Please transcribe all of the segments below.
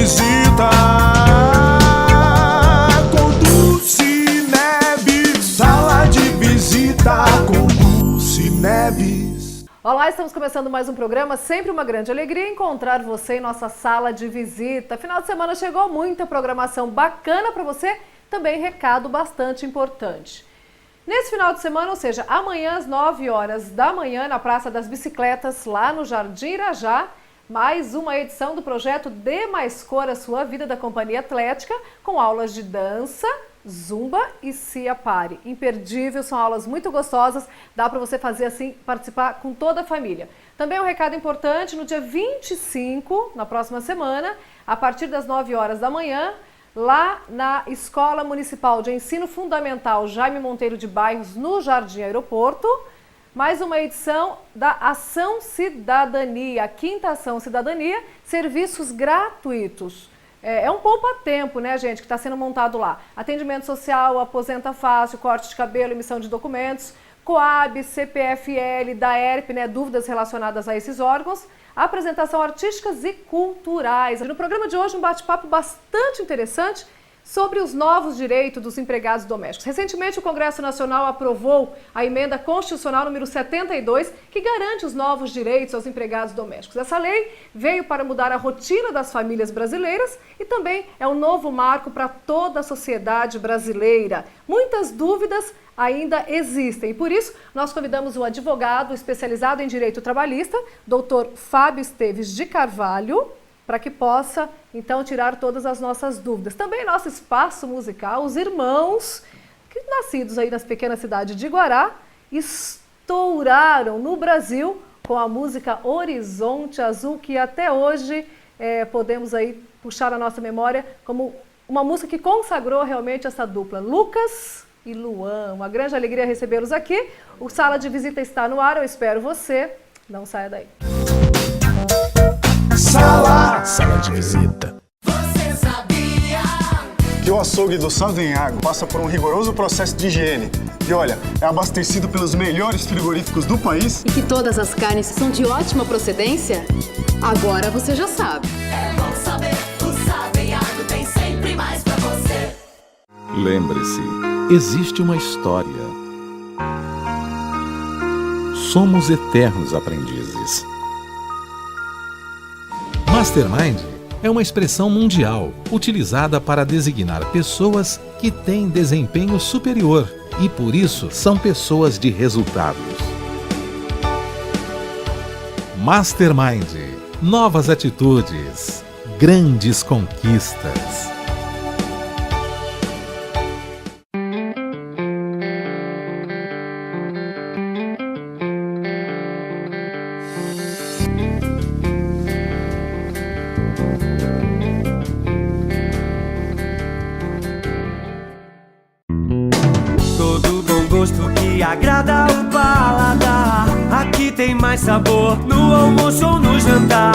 visita com Dulce Neves. Sala de visita com Dulce Neves. Olá, estamos começando mais um programa. Sempre uma grande alegria encontrar você em nossa sala de visita. Final de semana chegou, muita programação bacana para você. Também recado bastante importante. Nesse final de semana, ou seja, amanhã às 9 horas da manhã, na Praça das Bicicletas, lá no Jardim Irajá, mais uma edição do projeto Dê Mais Cor à Sua Vida da Companhia Atlética, com aulas de dança, zumba e Cia Pare. Imperdível, são aulas muito gostosas, dá para você fazer assim, participar com toda a família. Também um recado importante, no dia 25, na próxima semana, a partir das 9 horas da manhã, lá na Escola Municipal de Ensino Fundamental Jaime Monteiro de Bairros, no Jardim Aeroporto, mais uma edição da Ação Cidadania, a 5ª Ação Cidadania, serviços gratuitos. É um poupa-tempo, né, gente, que está sendo montado lá. Atendimento social, aposenta fácil, corte de cabelo, emissão de documentos, Coab, CPFL, DAERP, né, dúvidas relacionadas a esses órgãos, apresentação artísticas e culturais. No programa de hoje, um bate-papo bastante interessante sobre os novos direitos dos empregados domésticos. Recentemente, o Congresso Nacional aprovou a emenda constitucional número 72, que garante os novos direitos aos empregados domésticos. Essa lei veio para mudar a rotina das famílias brasileiras e também é um novo marco para toda a sociedade brasileira. Muitas dúvidas ainda existem e por isso nós convidamos o advogado especializado em direito trabalhista, Dr. Fábio Esteves de Carvalho, para que possa, então, tirar todas as nossas dúvidas. Também nosso espaço musical, os irmãos, que nascidos aí nas pequenas cidades de Guará, estouraram no Brasil com a música Horizonte Azul, que até hoje podemos aí puxar a nossa memória como uma música que consagrou realmente essa dupla, Lucas e Luan. Uma grande alegria recebê-los aqui. O Sala de Visita está no ar, eu espero você. Não saia daí. Sala de Visita. Você sabia Que o açougue do Savenhago passa por um rigoroso processo de higiene e, olha, é abastecido pelos melhores frigoríficos do país? E que todas as carnes são de ótima procedência? Agora você já sabe. É bom saber, o Savenhago tem sempre mais pra você. Lembre-se, existe uma história. Somos eternos aprendizes. Mastermind é uma expressão mundial utilizada para designar pessoas que têm desempenho superior e, por isso, são pessoas de resultados. Mastermind, novas atitudes, grandes conquistas. Agrada o paladar, aqui tem mais sabor no almoço ou no jantar.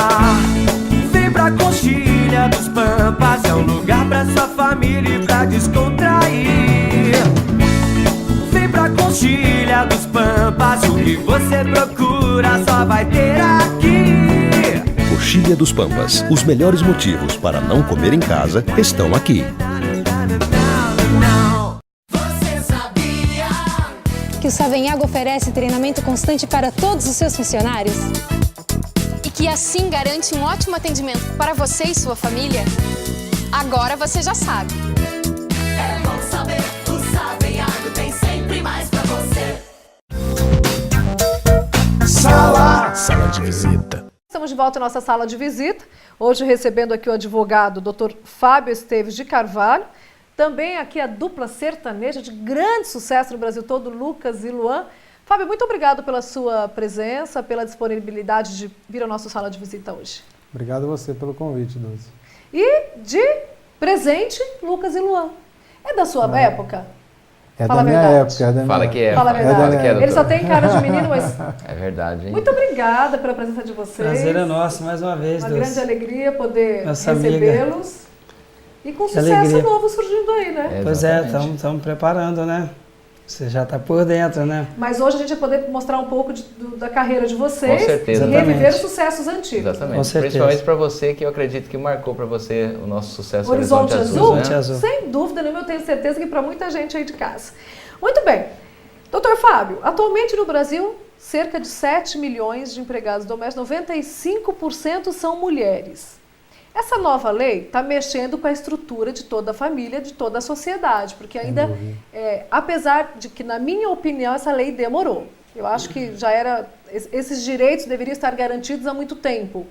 Vem pra Coxilha dos Pampas, é um lugar pra sua família e pra descontrair. Vem pra Coxilha dos Pampas, o que você procura só vai ter aqui. Coxilha dos Pampas, os melhores motivos para não comer em casa estão aqui. Que o Savenhago oferece treinamento constante para todos os seus funcionários? E que assim garante um ótimo atendimento para você e sua família? Agora você já sabe. É bom saber, o Savenhago tem sempre mais pra você. Sala de Visita. Estamos de volta à nossa sala de visita, hoje recebendo aqui o advogado Dr. Fábio Esteves de Carvalho, também aqui a dupla sertaneja de grande sucesso no Brasil todo, Lucas e Luan. Fábio, muito obrigado pela sua presença, pela disponibilidade de vir à nossa sala de visita hoje. Obrigado a você pelo convite, Dulce. E de presente, Lucas e Luan. É da sua época? É Fala da minha época, é da minha Fala que é. Fala a verdade. Ele só tem cara de menino, mas... É verdade, hein? Muito obrigada pela presença de vocês. Prazer é nosso, mais uma vez, Uma Dulce. grande alegria poder Nossa recebê-los. E com sucesso alegria. novo surgindo aí, né? Pois é, estamos preparando, né? Você já está por dentro, né? Mas hoje a gente vai poder mostrar um pouco da carreira de vocês. Com certeza. E reviver os sucessos antigos. Exatamente. Com certeza. Principalmente para você, que eu acredito que marcou para você o nosso sucesso Horizonte Azul? né? Horizonte Azul. Sem dúvida nenhuma, eu tenho certeza que para muita gente aí de casa. Muito bem. Doutor Fábio, atualmente no Brasil, cerca de 7 milhões de empregados domésticos, 95% são mulheres. Essa nova lei está mexendo com a estrutura de toda a família, de toda a sociedade, porque ainda, apesar de que, na minha opinião, essa lei demorou. Eu acho que já era, esses direitos deveriam estar garantidos há muito tempo.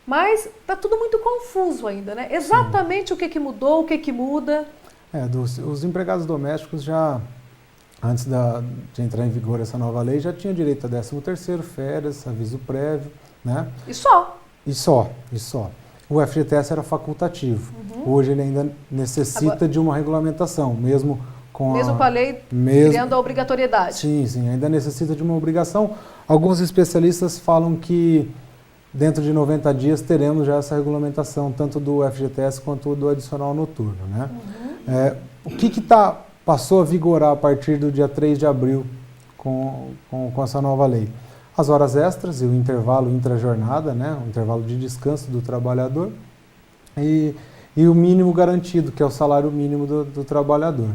Mas está tudo muito confuso ainda, né? Exatamente o que mudou, o que muda. Os empregados domésticos já, antes de entrar em vigor essa nova lei, já tinham direito a 13º, férias, aviso prévio, né? E só? E só. O FGTS era facultativo. Hoje ele ainda necessita de uma regulamentação, mesmo com a lei criando a obrigatoriedade. Sim, ainda necessita de uma obrigação. Alguns especialistas falam que dentro de 90 dias teremos já essa regulamentação, tanto do FGTS quanto do adicional noturno, né? O que passou a vigorar a partir do dia 3 de abril com essa nova lei? As horas extras e o intervalo intrajornada, né, o intervalo de descanso do trabalhador e o mínimo garantido, que é o salário mínimo do trabalhador.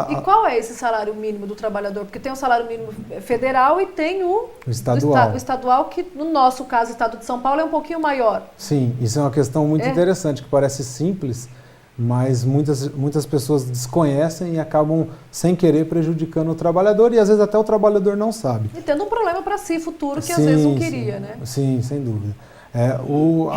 E qual é esse salário mínimo do trabalhador? Porque tem o salário mínimo federal e tem o estadual. O estadual, que no nosso caso, o estado de São Paulo, é um pouquinho maior. Sim, isso é uma questão muito interessante, que parece simples, mas muitas pessoas desconhecem e acabam, sem querer, prejudicando o trabalhador, e às vezes até o trabalhador não sabe. E tendo um problema para si futuro, que às vezes não queria, né? Sim, sem dúvida. O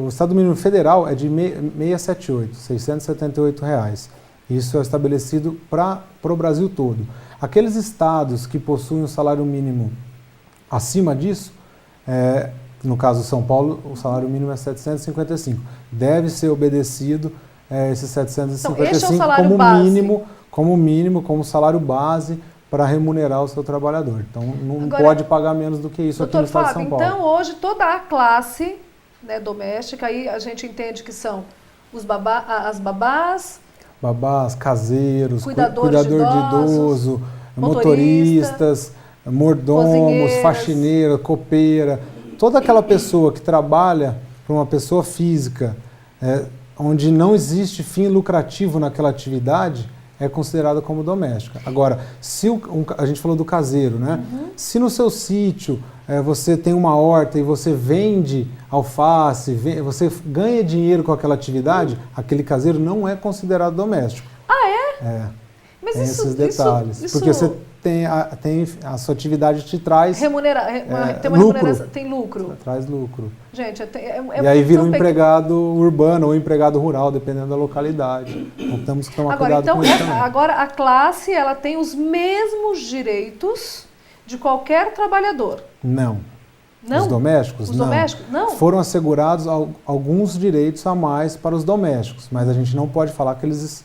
Estado Mínimo Federal é de 678, R$678. Isso é estabelecido para o Brasil todo. Aqueles estados que possuem um salário mínimo acima disso, no caso São Paulo, o salário mínimo é 755. Deve ser obedecido esses 755 então, esse é o salário como mínimo, como salário base para remunerar o seu trabalhador. Então, não pode pagar menos do que isso aqui no estado de São Paulo. Então, hoje, toda a classe, né, doméstica, aí a gente entende que são as babás, caseiros, cuidador de idosos, idoso, motoristas, mordomos, faxineira, copeira, toda aquela pessoa que trabalha para uma pessoa física, onde não existe fim lucrativo naquela atividade, é considerada como doméstica. Agora, se a gente falou do caseiro, né? Se no seu sítio você tem uma horta e você vende alface, você ganha dinheiro com aquela atividade, aquele caseiro não é considerado doméstico. Mas tem esses detalhes. Porque você tem a sua atividade te traz tem uma lucro. remuneração, tem lucro. Traz lucro. Gente, e aí vira um empregado urbano ou empregado rural, dependendo da localidade. Então temos que tomar cuidado com isso também. Agora, a classe, ela tem os mesmos direitos de qualquer trabalhador. Não. Não? Os domésticos? Os domésticos? Não. Foram assegurados alguns direitos a mais para os domésticos, mas a gente não pode falar que eles...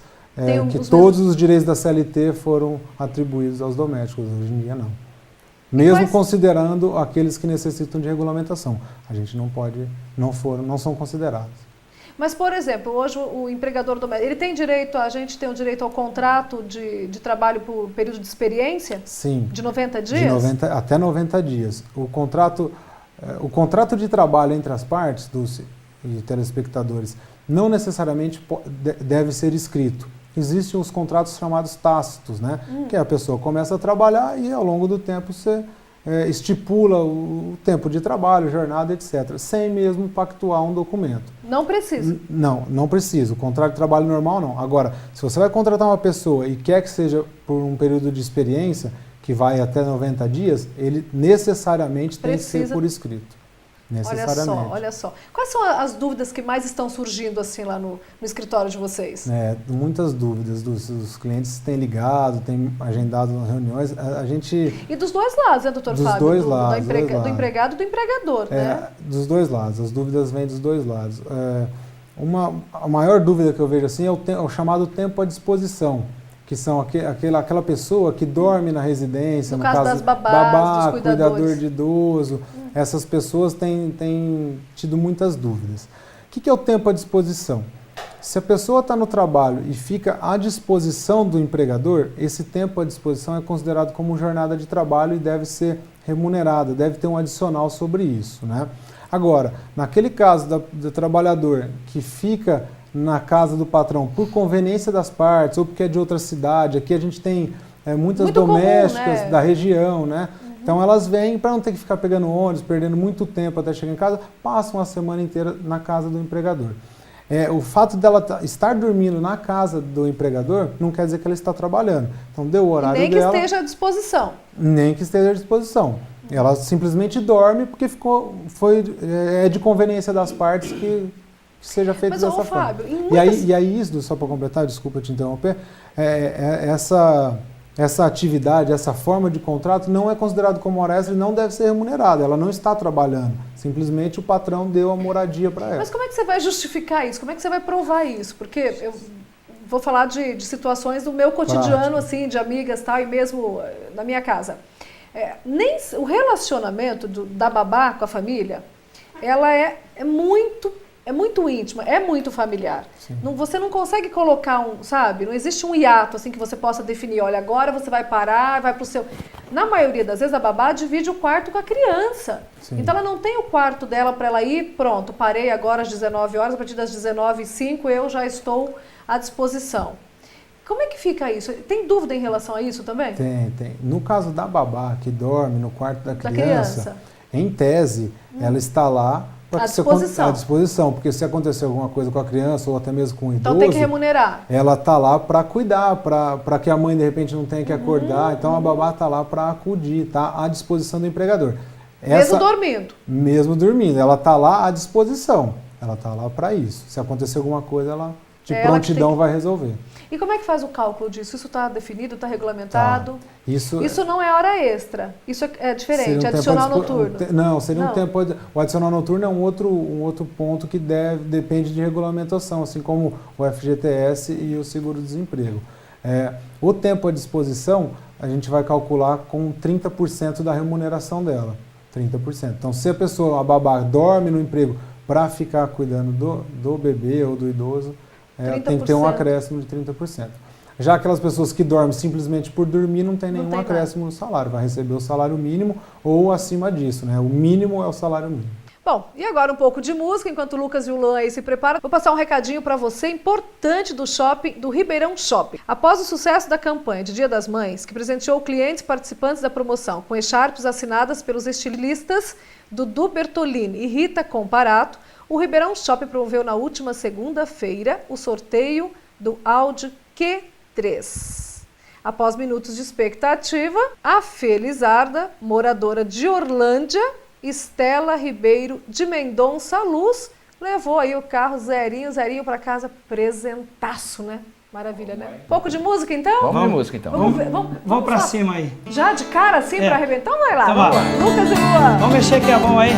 todos os direitos da CLT foram atribuídos aos domésticos, hoje em dia não. Mesmo considerando aqueles que necessitam de regulamentação. A gente não pode, não são considerados. Mas, por exemplo, hoje o empregador doméstico, ele tem direito, a gente tem o direito ao contrato de trabalho por período de experiência? Sim. De 90 dias? Até 90 dias. O contrato de trabalho entre as partes dos telespectadores não necessariamente deve ser escrito. Existem os contratos chamados tácitos, né? Que a pessoa começa a trabalhar e ao longo do tempo você estipula o tempo de trabalho, jornada, etc., sem mesmo pactuar um documento. Não precisa? Não precisa. O contrato de trabalho normal não. Agora, se você vai contratar uma pessoa e quer que seja por um período de experiência, que vai até 90 dias, ele necessariamente tem que ser por escrito. Necessariamente. Olha só. Quais são as dúvidas que mais estão surgindo assim lá no escritório de vocês? Muitas dúvidas. Os clientes têm ligado, têm agendado reuniões. E dos dois lados, né, doutor Fábio? Dos dois lados. Do empregado e do empregador, né? Dos dois lados. As dúvidas vêm dos dois lados. A maior dúvida que eu vejo assim é o chamado tempo à disposição, que são aquela pessoa que dorme na residência, no caso das babás, dos cuidador de idoso. Essas pessoas têm tido muitas dúvidas. O que é o tempo à disposição? Se a pessoa está no trabalho e fica à disposição do empregador, esse tempo à disposição é considerado como jornada de trabalho e deve ser remunerada, deve ter um adicional sobre isso, né? Agora, naquele caso do trabalhador que fica na casa do patrão por conveniência das partes ou porque é de outra cidade, aqui a gente tem muitas Muito domésticas comum, né? da região, né? Então elas vêm para não ter que ficar pegando ônibus, perdendo muito tempo até chegar em casa, passam a semana inteira na casa do empregador. O fato dela estar dormindo na casa do empregador não quer dizer que ela está trabalhando. Então deu o horário Nem dela. que esteja à disposição. Nem que esteja à disposição. Ela simplesmente dorme porque é de conveniência das partes que seja feito Mas, dessa Fábio, forma. muitas... E aí isso, só para completar, desculpa te interromper, essa atividade, essa forma de contrato não é considerado como hora extra e não deve ser remunerada. Ela não está trabalhando. Simplesmente o patrão deu a moradia para ela. Mas como é que você vai justificar isso? Como é que você vai provar isso? Porque eu vou falar de situações do meu cotidiano, assim, de amigas tal, e mesmo na minha casa. Nem o relacionamento da babá com a família, ela é muito íntima, é muito familiar. Você não consegue colocar sabe? Não existe um hiato assim que você possa definir, olha, agora você vai parar, vai pro seu... Na maioria das vezes a babá divide o quarto com a criança. Sim. Então ela não tem o quarto dela para ela ir, pronto, parei agora às 19 horas, a partir das 19h05 eu já estou à disposição. Como é que fica isso? Tem dúvida em relação a isso também? Tem. No caso da babá que dorme no quarto da criança, em tese, ela está lá à disposição, porque se acontecer alguma coisa com a criança ou até mesmo com o idoso, então tem que remunerar. Ela está lá para cuidar, para que a mãe de repente não tenha que acordar, então a babá está lá para acudir, tá à disposição do empregador. Mesmo dormindo? Mesmo dormindo, ela está lá à disposição, ela está lá para isso. Se acontecer alguma coisa, ela de prontidão vai resolver. E como é que faz o cálculo disso? Isso está definido, está regulamentado? Tá. Isso não é hora extra, isso é diferente, é adicional noturno. Não, seria um tempo... O adicional noturno é um outro ponto que depende de regulamentação, assim como o FGTS e o seguro-desemprego. O tempo à disposição, a gente vai calcular com 30% da remuneração dela. 30%. Então, se a babá dorme no emprego para ficar cuidando do bebê ou do idoso, tem que ter um acréscimo de 30%. Já aquelas pessoas que dormem simplesmente por dormir, não tem nenhum acréscimo no salário. Vai receber o salário mínimo ou acima disso, né? O mínimo é o salário mínimo. Bom, e agora um pouco de música, enquanto o Lucas e o Luan aí se preparam, vou passar um recadinho para você importante do shopping, do Ribeirão Shopping. Após o sucesso da campanha de Dia das Mães, que presenteou clientes participantes da promoção com echarpes assinadas pelos estilistas Dudu Bertolini e Rita Comparato, o Ribeirão Shopping promoveu na última segunda-feira o sorteio do Audi Q3. Após minutos de expectativa, a Felizarda, moradora de Orlândia, Estela Ribeiro de Mendonça Luz, levou aí o carro zerinho para casa, presentaço, né? Maravilha, né? Pouco de música, então? Vamos de música, então. Vamos pra cima aí. Já de cara assim pra arrebentar? Então vai lá, então vamos lá. Lucas e Luan. Vamos mexer que é bom aí.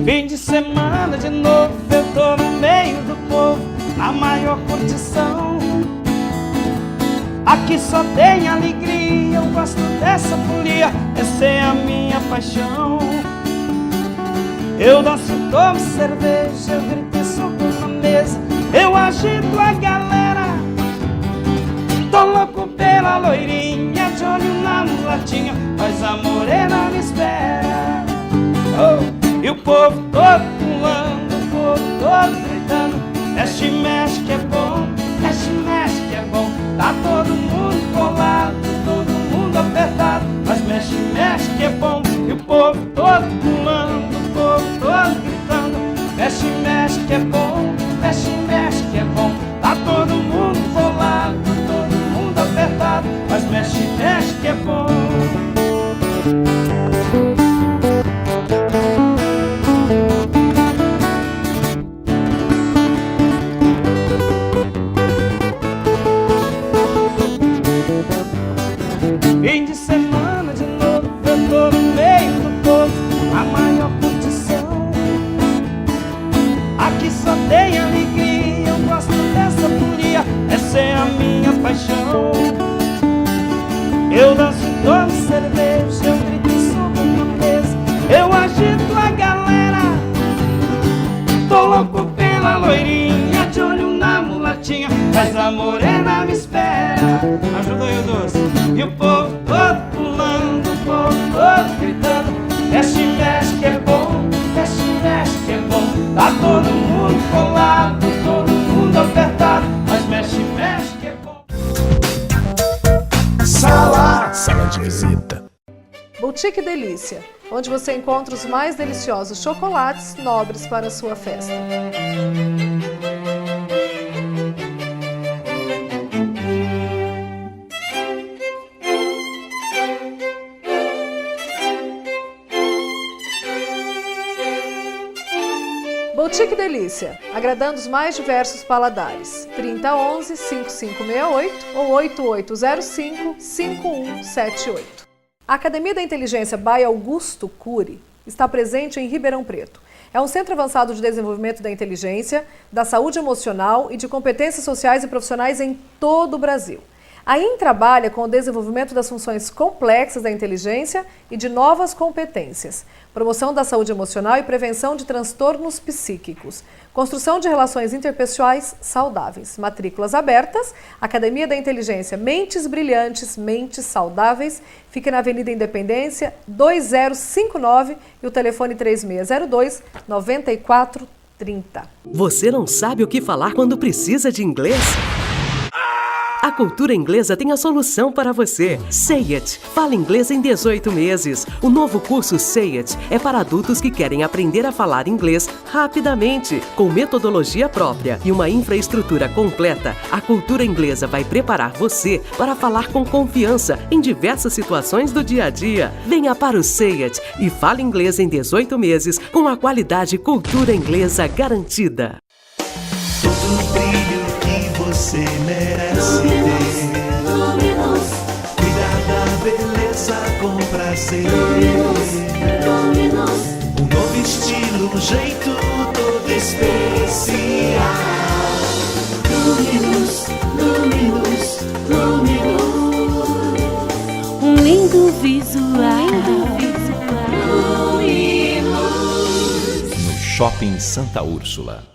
Fim de semana de novo, eu tô no meio do povo, na maior curtição. Aqui só tem alegria, eu gosto dessa folia, essa é a minha paixão. Eu danço, tomo cerveja, eu grito e subo na mesa, eu agito a galera. Tô louco pela loirinha, de olho na mulatinha, mas a morena me espera. E o povo todo pulando, o povo todo gritando, mexe, mexe que é bom, mexe, mexe que é bom. Tá todo mundo colado, todo mundo apertado, mas mexe, mexe que é bom. E o povo todo pulando, o povo todo gritando, mexe, mexe que é bom, mexe, mexe que é bom. Tá todo mundo colado, todo mundo apertado, mas mexe, mexe que é bom. Fim de semana de novo, eu tô no meio do povo, a maior curtição. Aqui só tem alegria, eu gosto dessa folia, essa é a minha paixão. Eu danço, tomo cerveja, eu grito e subo na mesa, eu agito a galera. morena me espera. Ajuda aí o doce. E o povo todo pulando, o povo todo gritando. Mexe, mexe que é bom, mexe, mexe que é bom. Tá todo mundo colado, todo mundo apertado, mas mexe, mexe que é bom. Sala de visita. Boutique Delícia, onde você encontra os mais deliciosos chocolates nobres para a sua festa. Boutique Delícia, agradando os mais diversos paladares. 3011-5568 ou 8805-5178. A Academia da Inteligência by Augusto Cury está presente em Ribeirão Preto. É um centro avançado de desenvolvimento da inteligência, da saúde emocional e de competências sociais e profissionais em todo o Brasil. A IN trabalha com o desenvolvimento das funções complexas da inteligência e de novas competências, promoção da saúde emocional e prevenção de transtornos psíquicos, construção de relações interpessoais saudáveis. Matrículas abertas, Academia da Inteligência Mentes Brilhantes, Mentes Saudáveis, fica na Avenida Independência 2059 e o telefone 3602-9430. Você não sabe o que falar quando precisa de inglês? A Cultura Inglesa tem a solução para você. Say It. Fala inglês em 18 meses. O novo curso Say It é para adultos que querem aprender a falar inglês rapidamente. Com metodologia própria e uma infraestrutura completa, a Cultura Inglesa vai preparar você para falar com confiança em diversas situações do dia a dia. Venha para o Say It e fale inglês em 18 meses com a qualidade Cultura Inglesa garantida. Todo brilho que você merece ter. Cuidar da beleza com prazer. Um novo estilo, um jeito todo especial. Luminous, Luminous, Luminous. Um lindo visual. No Shopping Santa Úrsula.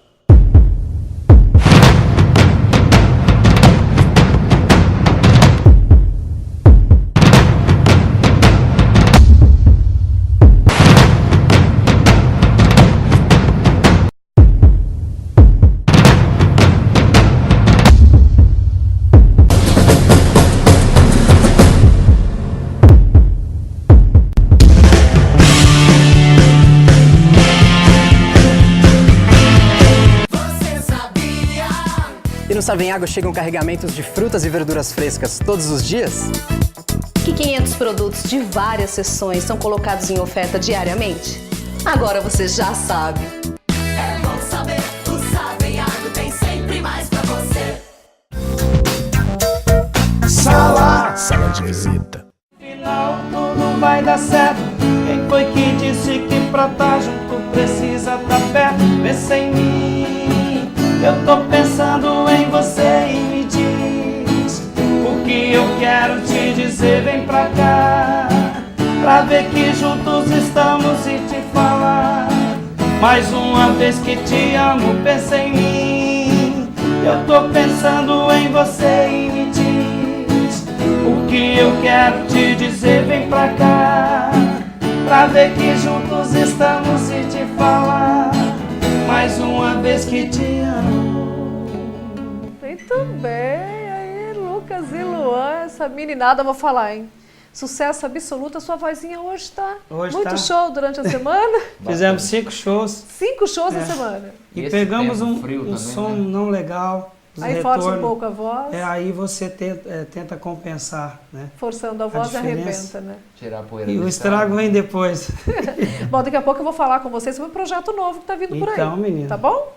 No Savenhago chegam carregamentos de frutas e verduras frescas todos os dias? Que 500 produtos de várias seções são colocados em oferta diariamente? Agora você já sabe. É bom saber, o Savenhago tem sempre mais pra você. Sala de visita. Final tudo vai dar certo. Quem foi que disse que pra tá junto precisa tá perto? Pensa em mim. Eu tô pensando em você e me diz o que eu quero te dizer. Vem pra cá, pra ver que juntos estamos e te falar mais uma vez que te amo. Pensa em mim. Eu tô pensando em você e me diz o que eu quero te dizer. Vem pra cá, pra ver que juntos estamos e te falar mais uma vez que te amo. Muito bem, aí Lucas e Luan, essa meninada, vou falar, hein? Sucesso absoluto, a sua vozinha hoje tá muito show durante a semana. Fizemos 5 shows. 5 shows na semana. E pegamos um som não legal. Aí força um pouco a voz. Aí você tenta compensar, né? Forçando a voz arrebenta, né? Tirar a poeira. E o estrago vem depois. Bom, daqui a pouco eu vou falar com vocês sobre um projeto novo que está vindo por aí. Então, menina. Tá bom?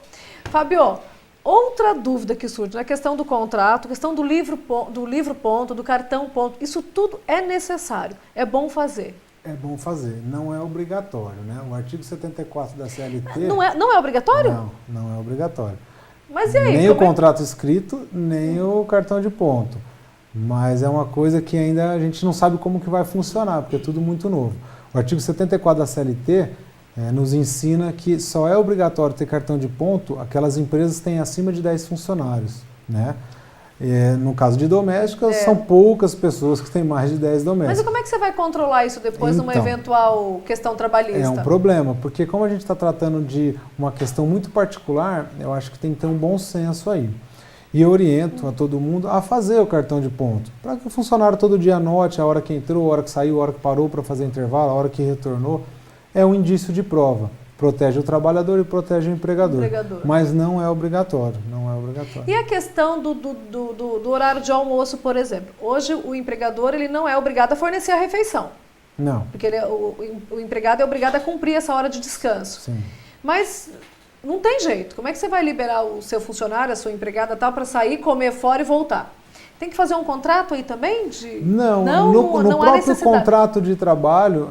Fábio, outra dúvida que surge na questão do contrato, questão do livro ponto, do cartão ponto, isso tudo é necessário, é bom fazer. É bom fazer, não é obrigatório, né? O artigo 74 da CLT... Não é obrigatório? Não é obrigatório. Mas e aí? Nem o contrato escrito, nem o cartão de ponto. Mas é uma coisa que ainda a gente não sabe como que vai funcionar, porque é tudo muito novo. O artigo 74 da CLT nos ensina que só é obrigatório ter cartão de ponto aquelas empresas que têm acima de 10 funcionários, né? No caso de domésticas, são poucas pessoas que têm mais de 10 Mas domésticos. e como é que você vai controlar isso depois numa Então, eventual questão trabalhista? É um problema, porque como a gente está tratando de uma questão muito particular, eu acho que tem que ter um bom senso aí. E eu oriento a todo mundo a fazer o cartão de ponto, para que o funcionário todo dia anote a hora que entrou, a hora que saiu, a hora que parou para fazer intervalo, a hora que retornou. É um indício de prova. Protege o trabalhador e protege o empregador. Mas não é obrigatório, não é obrigatório. E a questão do horário de almoço, por exemplo? Hoje o empregador ele não é obrigado a fornecer a refeição. Não. Porque o empregado é obrigado a cumprir essa hora de descanso. Sim. Mas não tem jeito. Como é que você vai liberar o seu funcionário, a sua empregada tal, para sair, comer fora e voltar? Tem que fazer um contrato aí também? Não, não no há próprio necessidade. Contrato de trabalho,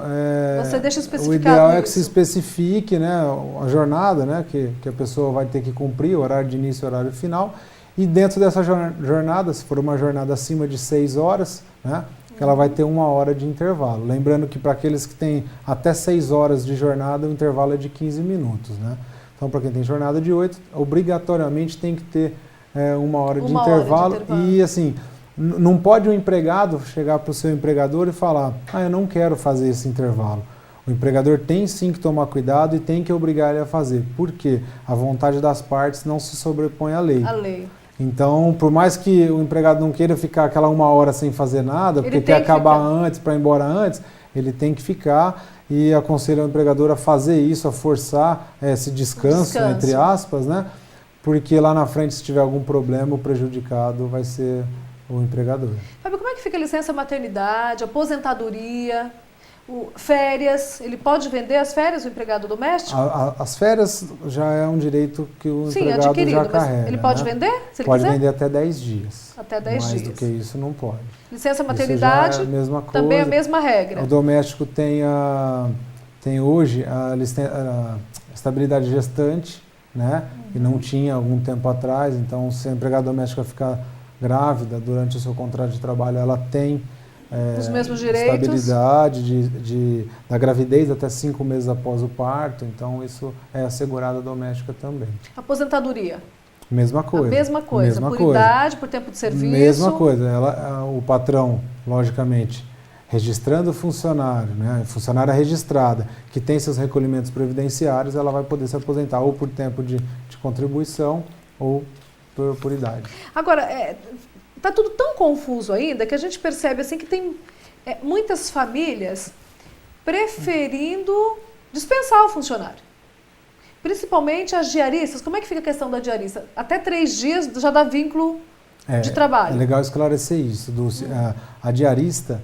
você deixa especificado o ideal é que isso. se especifique, né, a jornada, né, que a pessoa vai ter que cumprir, o horário de início e o horário final, e dentro dessa jornada, se for uma jornada acima de 6 horas, né, que ela vai ter 1 hora de intervalo. Lembrando que para aqueles que têm até 6 horas de jornada, o intervalo é de 15 minutos. Né? Então, para quem tem jornada de 8, obrigatoriamente tem que ter 1 hora de intervalo. E assim, não pode o empregado chegar para o seu empregador e falar: eu não quero fazer esse intervalo. O empregador tem sim que tomar cuidado e tem que obrigar ele a fazer. Por quê? A vontade das partes não se sobrepõe à lei. A lei. Então, por mais que o empregado não queira ficar aquela 1 hora sem fazer nada, porque quer acabar antes, para ir embora antes, ele tem que ficar, e aconselho o empregador a fazer isso, a forçar esse descanso, entre aspas, né? Porque lá na frente, se tiver algum problema, o prejudicado vai ser o empregador. Fábio, como é que fica a licença maternidade, aposentadoria, férias? Ele pode vender as férias, o empregado doméstico? As férias já é um direito que o empregado adquirido, já carrega. Ele pode né? vender, se ele pode quiser? Vender até 10 dias. Até 10 dias. Mais do que isso não pode. Licença maternidade, é a mesma coisa. também a mesma regra. O doméstico tem hoje a estabilidade gestante, né? Que não tinha algum tempo atrás. Então, se a empregada doméstica ficar grávida durante o seu contrato de trabalho, ela tem os mesmos direitos. Estabilidade da gravidez até 5 meses após o parto. Então, isso é assegurada doméstica também. Aposentadoria. Mesma coisa. A mesma coisa. Por idade, por tempo de serviço. Mesma coisa. O patrão, logicamente, registrando o funcionário, né, funcionária registrada, que tem seus recolhimentos previdenciários, ela vai poder se aposentar ou por tempo de contribuição ou por idade. Agora, está tudo tão confuso ainda que a gente percebe assim que tem muitas famílias preferindo dispensar o funcionário. Principalmente as diaristas. Como é que fica a questão da diarista? Até 3 dias já dá vínculo de trabalho. É legal esclarecer isso. A diarista,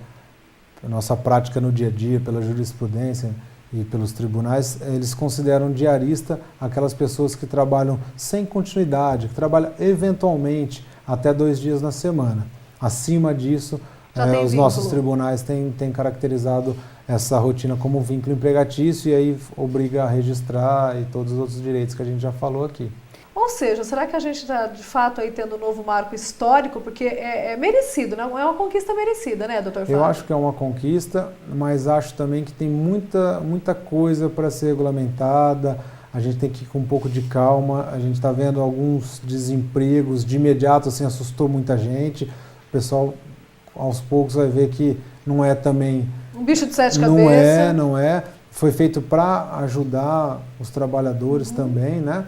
a nossa prática no dia a dia, pela jurisprudência e pelos tribunais, eles consideram diarista aquelas pessoas que trabalham sem continuidade, que trabalham eventualmente até 2 dias na semana. Acima disso, os nossos tribunais têm caracterizado essa rotina como vínculo empregatício e aí obriga a registrar e todos os outros direitos que a gente já falou aqui. Ou seja, será que a gente está, de fato, aí tendo um novo marco histórico? Porque é merecido, né? É uma conquista merecida, né, doutor Fábio? Eu acho que é uma conquista, mas acho também que tem muita coisa para ser regulamentada. A gente tem que ir com um pouco de calma. A gente está vendo alguns desempregos de imediato, assim, assustou muita gente. O pessoal, aos poucos, vai ver que não é também... Um bicho de 7 cabeças. Não é. Foi feito para ajudar os trabalhadores também, né?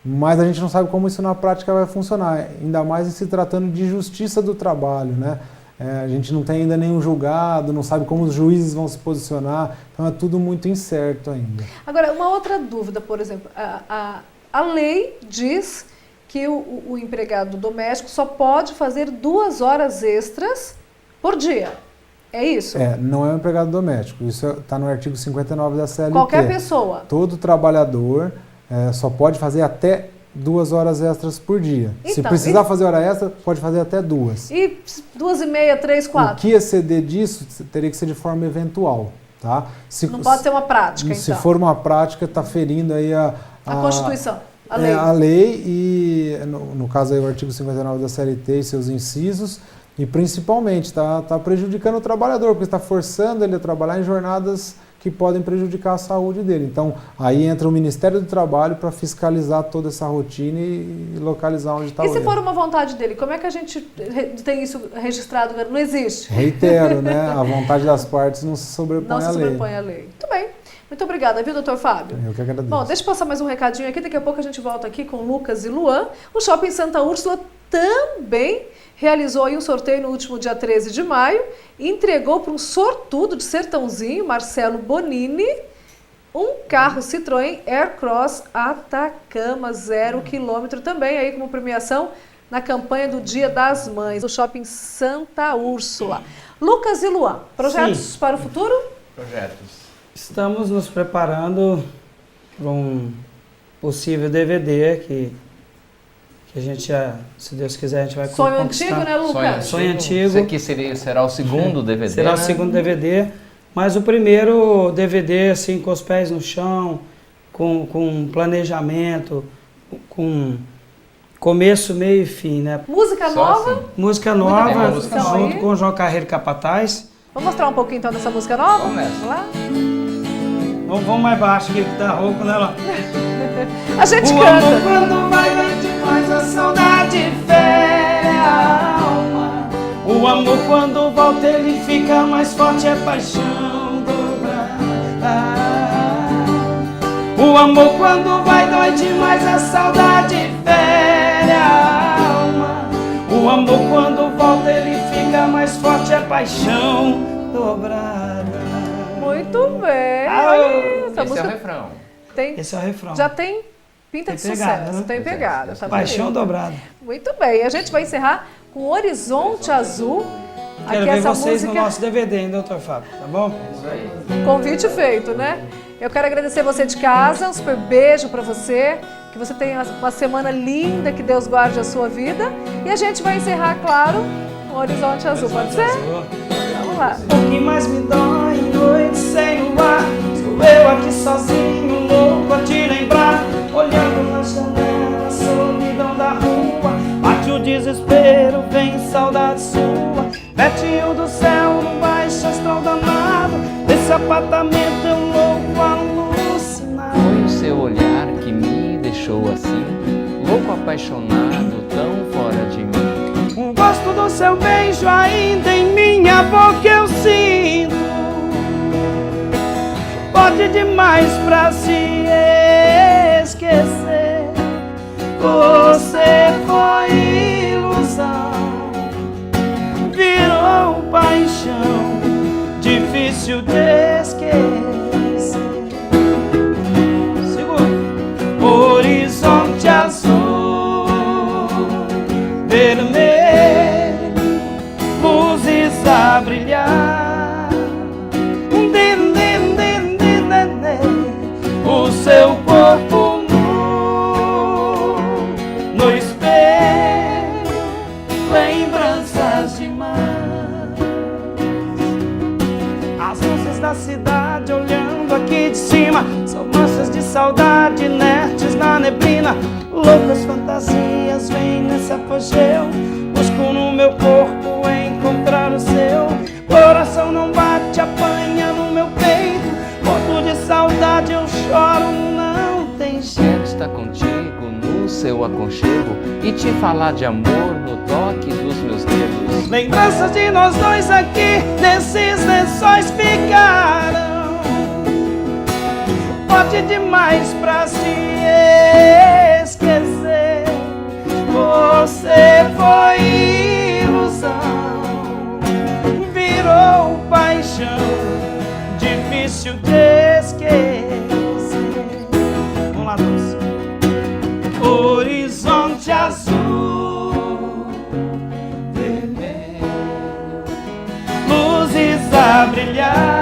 Mas a gente não sabe como isso na prática vai funcionar, ainda mais em se tratando de justiça do trabalho, né? A gente não tem ainda nenhum julgado, não sabe como os juízes vão se posicionar, então é tudo muito incerto ainda. Agora, uma outra dúvida, por exemplo, a lei diz que o empregado doméstico só pode fazer 2 horas extras por dia. É isso? Não é um empregado doméstico, isso está no artigo 59 da CLT. Qualquer pessoa. Todo trabalhador só pode fazer até 2 horas extras por dia. Então, se precisar fazer hora extra, pode fazer até 2. E 2h30, 3, 4? O que exceder disso teria que ser de forma eventual. Tá? Não pode ser uma prática, então? Se for uma prática, está ferindo aí a Constituição, a lei. A lei e, no caso aí, o artigo 59 da CLT e seus incisos, e principalmente está prejudicando o trabalhador, porque está forçando ele a trabalhar em jornadas que podem prejudicar a saúde dele. Então, aí entra o Ministério do Trabalho para fiscalizar toda essa rotina e localizar onde está o erro. E se for uma vontade dele, como é que a gente tem isso registrado? Não existe. Reitero, né? A vontade das partes não se sobrepõe à lei. Não se sobrepõe à lei. Muito bem. Muito obrigada, viu, doutor Fábio? Eu que agradeço. Bom, deixa eu passar mais um recadinho aqui, daqui a pouco a gente volta aqui com Lucas e Luan. O Shopping Santa Úrsula também realizou aí um sorteio no último dia 13 de maio e entregou para um sortudo de Sertãozinho, Marcelo Bonini, um carro Citroën Aircross Atacama 0 km, também aí como premiação na campanha do Dia das Mães, do Shopping Santa Úrsula. Lucas e Luan, projetos para o futuro? Projetos. Estamos nos preparando para um possível DVD que a gente já, se Deus quiser, a gente vai conquistar. Sonho antigo, né, Lucas? Sonho antigo. Isso aqui será o segundo DVD, será né? o segundo DVD, mas o primeiro DVD, assim, com os pés no chão, com planejamento, com começo, meio e fim, né? Música nova? Assim. Música nova, música junto aí. com o João Carreiro Capataz. Vamos mostrar um pouquinho então dessa música nova? Começa. Vamos lá? Vamos mais baixo aqui, que tá rouco, né, lá? A gente O canta. amor quando vai demais, a saudade fere a alma. O amor quando volta ele fica mais forte, é paixão dobrada. O amor quando vai dói demais, a saudade fere a alma. O amor quando volta ele fica mais forte, é paixão dobrada. Muito bem. Essa Esse música é o refrão. tem, Esse é o refrão. já tem pinta Tem de pegada, sucesso, né? tem pegada. Tá Paixão bonito. dobrada. Muito bem, a gente vai encerrar com Horizonte Azul. Quero Aqui ver essa vocês música, no nosso DVD, hein, doutor Fábio, tá bom? convite feito, né? Eu quero agradecer você de casa, um super beijo pra você, que você tenha uma semana linda, que Deus guarde a sua vida. E a gente vai encerrar, claro, com Horizonte Azul, pode ser? Vamos lá. O que mais me dói em noite sem luar, sou eu aqui sozinho, louco a te lembrar, olhando na janela, a solidão da rua, bate o desespero, vem saudade sua, pertinho do céu, no baixo astral danado, desse apartamento eu louco alucinado. Foi o seu olhar que me deixou assim, louco apaixonado, tão fora de mim. O gosto do seu beijo ainda em minha boca eu sinto. Pode demais pra se esquecer. Você foi ilusão, virou paixão, difícil de esquecer. Segura. Horizonte azul, vermelho, luzes a brilhar. O seu corpo nu no espelho, lembranças de mar. As luzes da cidade olhando aqui de cima são massas de saudade inertes na neblina. Loucas fantasias vêm nesse apogeu, busco no meu corpo encontrar o seu. Coração não bate, apanha no meu peito, morto de saudade eu choro, não tem jeito. Quero estar contigo no seu aconchego e te falar de amor no toque dos meus dedos. Lembranças de nós dois aqui nesses lençóis ficarão. Pode demais pra se esquecer. Você foi ilusão, virou paixão, difícil de esquecer. Vamos lá, doce. Horizonte azul, vermelho, luzes a brilhar.